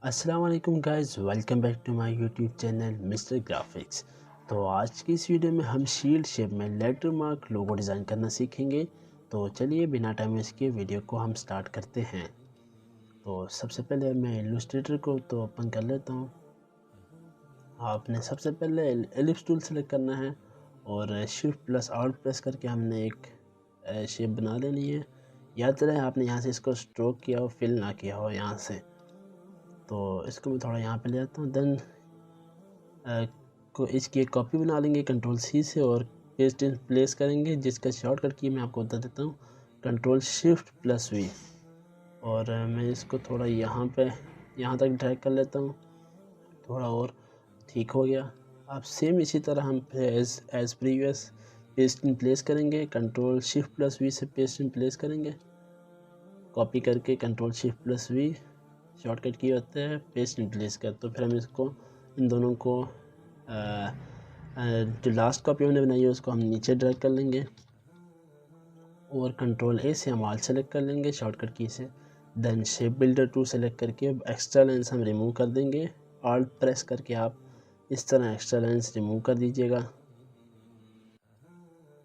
अस्सलाम वालेकुम guys, welcome back to my YouTube channel Mister Graphics. तो आज की इस वीडियो में हम शील्ड शेप में लेटर मार्क लोगो डिज़ाइन करना सीखेंगे। तो चलिए बिना टाइम वेस्ट किए वीडियो को हम स्टार्ट करते हैं। तो सबसे पहले मैं इलस्ट्रेटर को तो ओपन कर लेता हूँ। आपने सबसे पहले एलिप्स टूल सेलेक्ट करना है और शिफ्ट प्लस आल्ट प्रेस करके हमने एक शेप बना लेनी है। याद रहे आपने यहाँ से इसको स्ट्रोक किया हो, फिल ना किया हो यहाँ से। तो इसको मैं थोड़ा यहाँ पे ले आता हूँ। देन को इसकी एक कॉपी बना लेंगे कंट्रोल सी से और पेस्ट इन प्लेस करेंगे, जिसका शॉर्टकट की मैं आपको बता देता हूँ, कंट्रोल शिफ्ट प्लस वी। और मैं इसको थोड़ा यहाँ तक ड्रैग कर लेता हूँ, थोड़ा और ठीक हो गया। अब सेम इसी तरह हम as previous paste in place करेंगे, कंट्रोल शिफ्ट प्लस वी से पेस्ट इन प्लेस करेंगे, कॉपी करके control shift plus V shortcut key होता है पेस्ट इन प्लेस कर। तो फिर हम इसको इन दोनों को जो लास्ट कॉपी हमने बनाई है उसको हम नीचे ड्रैग कर लेंगे और कंट्रोल ए से हम ऑल सेलेक्ट कर लेंगे शॉर्टकट की से। Then shape builder tool select करके एक्स्ट्रा लाइन्स हम रिमूव कर देंगे। ऑल्ट प्रेस करके आप इस तरह एक्स्ट्रा लाइन्स रिमूव कर दीजिएगा।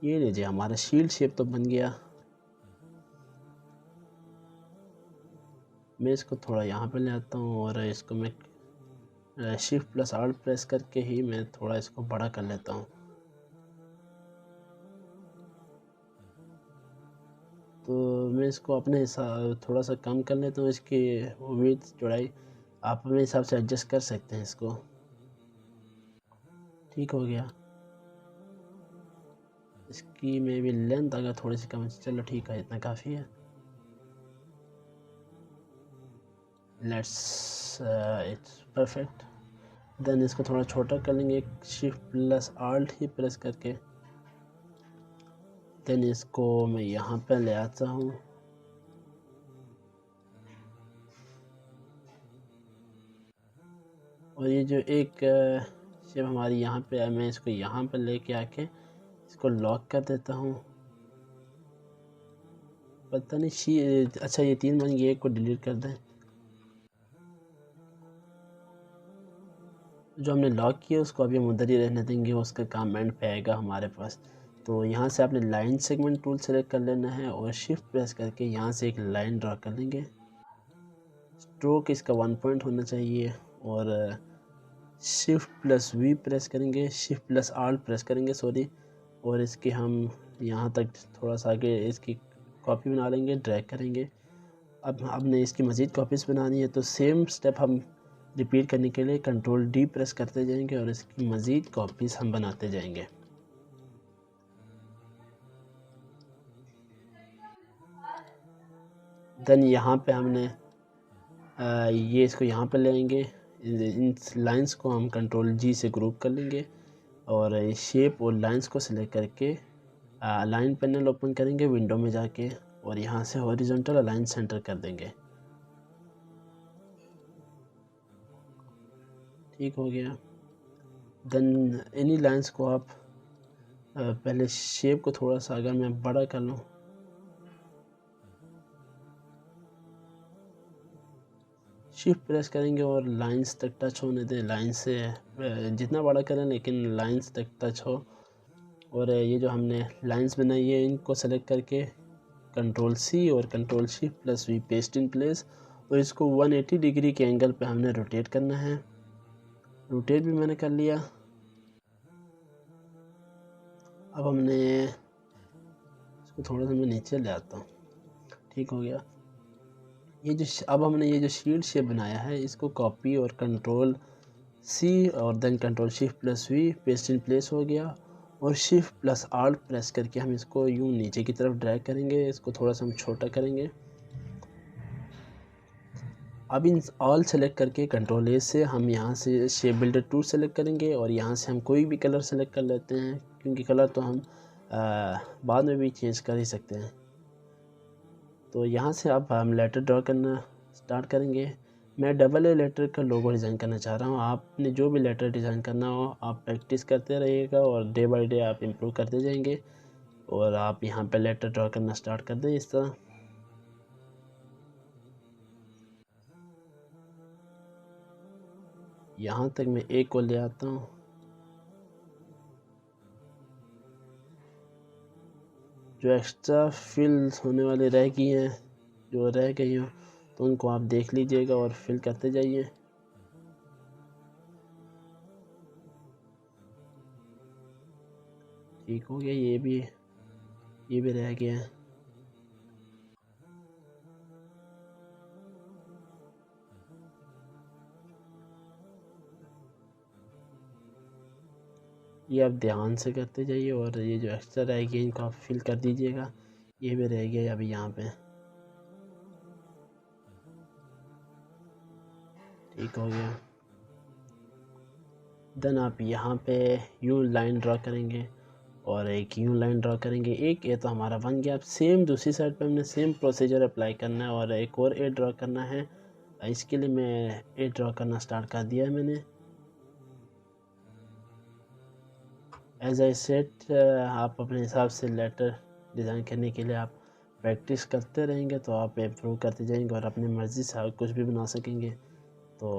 ये लीजिए, हमारा शील्ड शेप तो बन गया। मैं इसको थोड़ा यहाँ पे ले आता हूँ और इसको मैं शिफ्ट प्लस ऑल्ट प्रेस करके ही मैं थोड़ा इसको बड़ा कर लेता हूँ। तो मैं इसको अपने हिसाब थोड़ा सा कम कर लेता हूँ, इसकी विड्थ चौड़ाई आप अपने हिसाब से एडजस्ट कर सकते हैं इसको। ठीक हो गया। इसकी मे भी लेंथ अगर थोड़ी सी कम, चलो ठीक है, इतना काफ़ी है। Let's it's perfect. देन इसको थोड़ा छोटा कर लेंगे शिफ्ट प्लस आल्ट ही प्रेस करके। देन इसको मैं यहाँ पे ले आता हूँ और ये जो एक शेप हमारी यहाँ पे है, मैं इसको यहाँ पे लेके आके इसको लॉक कर देता हूँ। पता नहीं अच्छा ये 3 बन गए, एक को डिलीट कर दें। जो हमने लॉक किया उसको अभी हम उधर ही रहने देंगे, उसका काम एंड पे आएगा हमारे पास। तो यहाँ से आपने लाइन सेगमेंट टूल सेलेक्ट कर लेना है और शिफ्ट प्रेस करके यहाँ से एक लाइन ड्रा कर लेंगे। स्ट्रोक इसका 1 पॉइंट होना चाहिए और शिफ्ट प्लस वी प्रेस करेंगे, शिफ्ट प्लस आल्ट प्रेस करेंगे सॉरी, और इसके हम यहाँ तक थोड़ा सा आगे इसकी कॉपी बना लेंगे, ड्रैग करेंगे। अब हमने इसकी मज़ीद कॉपीज़ बनानी है तो सेम स्टेप हम रिपीट करने के लिए कंट्रोल डी प्रेस करते जाएंगे और इसकी मज़ीद कॉपीज़ हम बनाते जाएंगे। देन यहाँ पे हमने ये इसको यहाँ पे लेंगे, इन लाइंस को हम कंट्रोल जी से ग्रुप कर लेंगे और शेप और लाइंस को सिलेक्ट करके अलाइन पैनल ओपन करेंगे विंडो में जाके और यहाँ से हॉरिजॉन्टल अलाइन सेंटर कर देंगे। ठीक हो गया। देन इन्हीं लाइंस को आप पहले शेप को थोड़ा सा अगर मैं बड़ा कर लूँ, शिफ्ट प्रेस करेंगे और लाइंस तक टच होने दें। लाइन से जितना बड़ा करें लेकिन लाइंस तक टच हो। और ये जो हमने लाइंस बनाई है इनको सेलेक्ट करके कंट्रोल सी और control shift plus V paste in place और इसको 180 डिग्री के एंगल पे हमने रोटेट करना है। रोटेट भी मैंने कर लिया। अब हमने इसको थोड़ा सा मैं नीचे ले आता हूँ। ठीक हो गया। अब हमने ये जो शील्ड शेप बनाया है इसको कॉपी और कंट्रोल सी और then control shift plus V paste in place हो गया और शिफ्ट प्लस आल्ट प्रेस करके हम इसको यूँ नीचे की तरफ ड्रैग करेंगे। इसको थोड़ा सा हम छोटा करेंगे। अब इन ऑल सेलेक्ट करके कंट्रोल ए से हम यहाँ से शेप बिल्डर टू सेलेक्ट करेंगे और यहाँ से हम कोई भी कलर सेलेक्ट कर लेते हैं, क्योंकि कलर तो हम बाद में भी चेंज कर ही सकते हैं। तो यहाँ से अब हम लेटर ड्रॉ करना स्टार्ट करेंगे। मैं डबल ए लेटर का लोगो डिज़ाइन करना चाह रहा हूँ। आपने जो भी लेटर डिज़ाइन करना हो आप प्रैक्टिस करते रहिएगा और डे बाय डे आप इम्प्रूव करते जाएंगे और आप यहाँ पे लेटर ड्रॉ करना स्टार्ट कर दें इस तरह। यहाँ तक मैं एक को ले आता हूँ। जो एक्स्ट्रा फिल होने वाले रह गई हैं, जो रह गई हो, तो उनको आप देख लीजिएगा और फिल करते जाइए। ठीक हो गया, ये भी रह गया है। ये आप ध्यान से करते जाइए और ये जो एक्स्ट्रा रह गया इनको आप फिल कर दीजिएगा। ये भी रह गया अभी यहाँ पे। ठीक हो गया। देन आप यहाँ पे यू लाइन ड्रा करेंगे और एक यूँ लाइन ड्रा करेंगे। एक ए तो हमारा बन गया। अब सेम दूसरी साइड पे हमने सेम प्रोसीजर अप्लाई करना है और एक और ए ड्रा करना है। इसके लिए मैं ए ड्रा करना स्टार्ट कर दिया है मैंने। एज आई सेट, आप अपने हिसाब से लेटर डिज़ाइन करने के लिए आप प्रैक्टिस करते रहेंगे तो आप इम्प्रूव करते जाएंगे और अपनी मर्ज़ी से आप कुछ भी बना सकेंगे। तो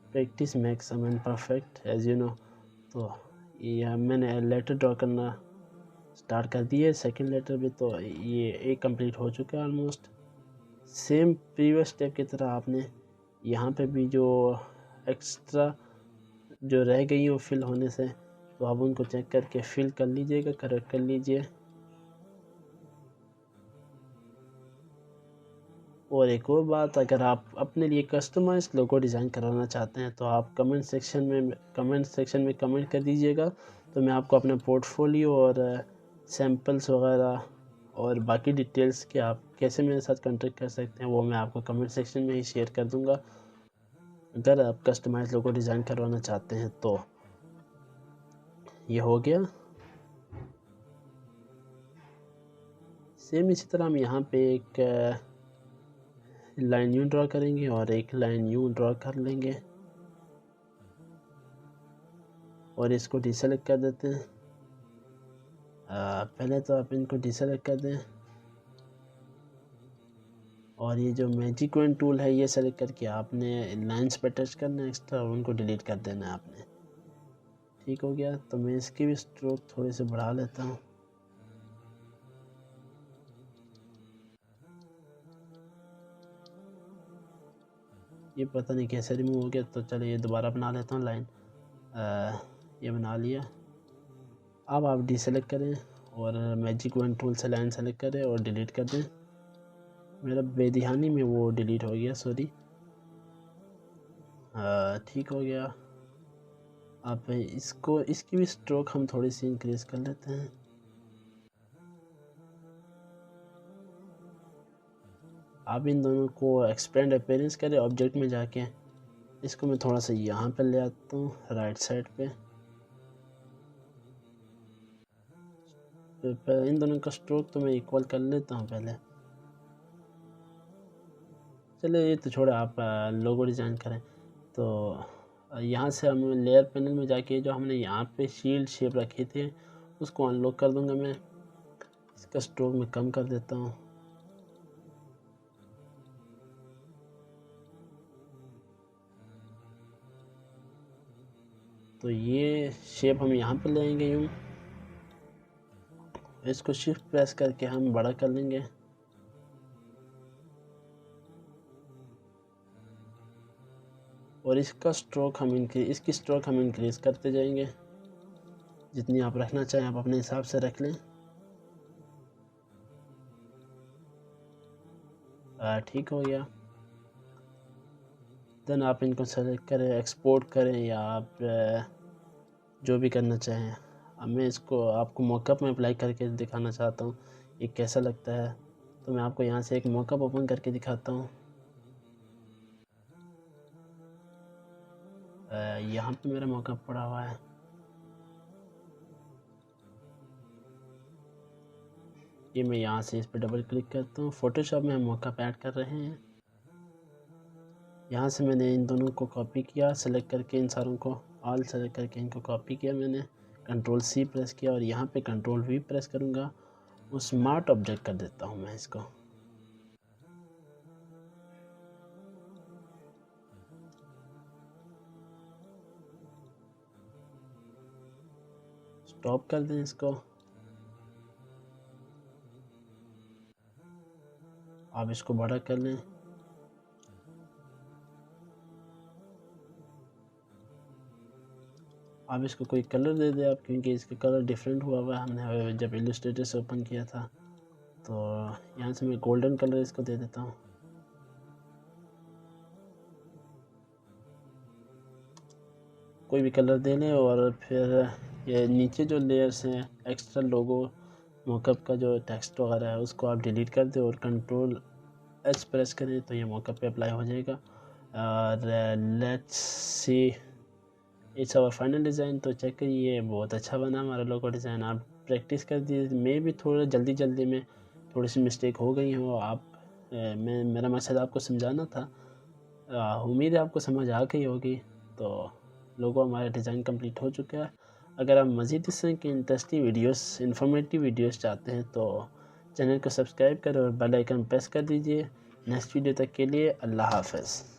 practice makes a man perfect, as you know. तो ये मैंने लेटर ड्रॉ करना स्टार्ट कर दिया है। सेकेंड लेटर भी तो ये एक कंप्लीट हो चुका है ऑलमोस्ट। सेम प्रीवियस स्टेप की तरह आपने यहाँ पे भी जो एक्स्ट्रा जो रह गई हो फिल होने से, तो आप उनको चेक करके फिल कर लीजिएगा, करेक्ट कर लीजिए। और एक और बात, अगर आप अपने लिए कस्टमाइज लोगो डिज़ाइन कराना चाहते हैं तो आप कमेंट सेक्शन में कमेंट कर दीजिएगा। तो मैं आपको अपना पोर्टफोलियो और सैम्पल्स वगैरह और बाकी डिटेल्स के आप कैसे मेरे साथ कांटेक्ट कर सकते हैं वो मैं आपको कमेंट सेक्शन में ही शेयर कर दूंगा, अगर आप कस्टमाइज लोगो डिज़ाइन करवाना चाहते हैं तो। ये हो गया। सेम इसी तरह हम यहाँ पे एक लाइन यूँ ड्रॉ करेंगे और एक लाइन यूँ ड्रॉ कर लेंगे और इसको डिसेलेक्ट कर देते हैं। पहले तो आप इनको डिसेलेक्ट कर दें और ये जो मैजिक वन टूल है ये सेलेक्ट करके आपने लाइंस पर टच करना है एक्स्ट्रा और उनको डिलीट कर देना है आपने। ठीक हो गया। तो मैं इसकी भी स्ट्रोक थोड़ी सी बढ़ा लेता हूँ। ये पता नहीं कैसे रिमूव हो गया, तो चलिए ये दोबारा बना लेता हूँ लाइन। ये बना लिया। अब आप डिसेलेक्ट करें और मैजिक वन टूल से लाइन सेलेक्ट करें और डिलीट कर दें। मेरा बेदिहानी में वो डिलीट हो गया, सॉरी। ठीक हो गया। अब इसकी भी स्ट्रोक हम थोड़ी सी इंक्रीज़ कर लेते हैं। आप इन दोनों को एक्सपेंड अपीयरेंस करें ऑब्जेक्ट में जाके। इसको मैं थोड़ा सा यहाँ पे ले आता हूँ राइट साइड पे। इन दोनों का स्ट्रोक तो मैं इक्वल कर लेता हूँ पहले। चलिए ये तो छोड़े, आप लोगो डिज़ाइन करें। तो यहाँ से हम लेयर पैनल में जाके जो हमने यहाँ पे शील्ड शेप रखी थी उसको अनलॉक कर दूँगा मैं। इसका स्ट्रोक मैं कम कर देता हूँ। तो ये शेप हम यहाँ पे ले आएंगे यूँ। इसको शिफ्ट प्रेस करके हम बड़ा कर लेंगे। और इसकी स्ट्रोक हम इंक्रीज़ करते जाएंगे। जितनी आप रखना चाहें आप अपने हिसाब से रख लें। ठीक हो गया। देन आप इनको सेलेक्ट करें, एक्सपोर्ट करें या आप जो भी करना चाहें। अब मैं इसको आपको मॉकअप में अप्लाई करके दिखाना चाहता हूँ ये कैसा लगता है। तो मैं आपको यहाँ से एक मॉकअप ओपन करके दिखाता हूँ। यहाँ पे मेरा मॉकअप पड़ा हुआ है। ये मैं यहाँ से इस पर डबल क्लिक करता हूँ। फोटोशॉप में हम मॉकअप ऐड कर रहे हैं। यहाँ से मैंने इन दोनों को कॉपी किया, सेलेक्ट करके इन सारों को ऑल सेलेक्ट करके इनको कॉपी किया मैंने। कंट्रोल सी प्रेस किया और यहाँ पे कंट्रोल वी प्रेस करूँगा। वो स्मार्ट ऑब्जेक्ट कर देता हूँ मैं इसको। टॉप कर दें इसको। आप इसको बड़ा कर लें। आप इसको कोई कलर दे दें आप, क्योंकि इसका कलर डिफरेंट हुआ हुआ है, हमने जब इलस्ट्रेटर से ओपन किया था। तो यहाँ से मैं गोल्डन कलर इसको दे देता हूँ। कोई भी कलर दे लें और फिर ये नीचे जो लेयर्स हैं एक्स्ट्रा लोगो मॉकअप का जो टेक्स्ट वगैरह है उसको आप डिलीट कर दें और कंट्रोल एच प्रेस करें तो ये मॉकअप पे अप्लाई हो जाएगा। और let's see it's our final design. तो चेक करिए बहुत अच्छा बना हमारा लोगो डिज़ाइन। आप प्रैक्टिस कर दीजिए। मैं भी थोड़ा जल्दी में थोड़ी सी मिस्टेक हो गई हो। मेरा मकसद आपको समझाना था। उम्मीद है आपको समझ आ गई होगी। तो लोगो हमारा डिज़ाइन कंप्लीट हो चुका है। अगर आप मज़ीद इस तरह की इंटरेस्टिंग वीडियोस इन्फॉर्मेटिव वीडियोस चाहते हैं तो चैनल को सब्सक्राइब करें और बेल आइकन प्रेस कर दीजिए। नेक्स्ट वीडियो तक के लिए अल्लाह हाफ़िज़।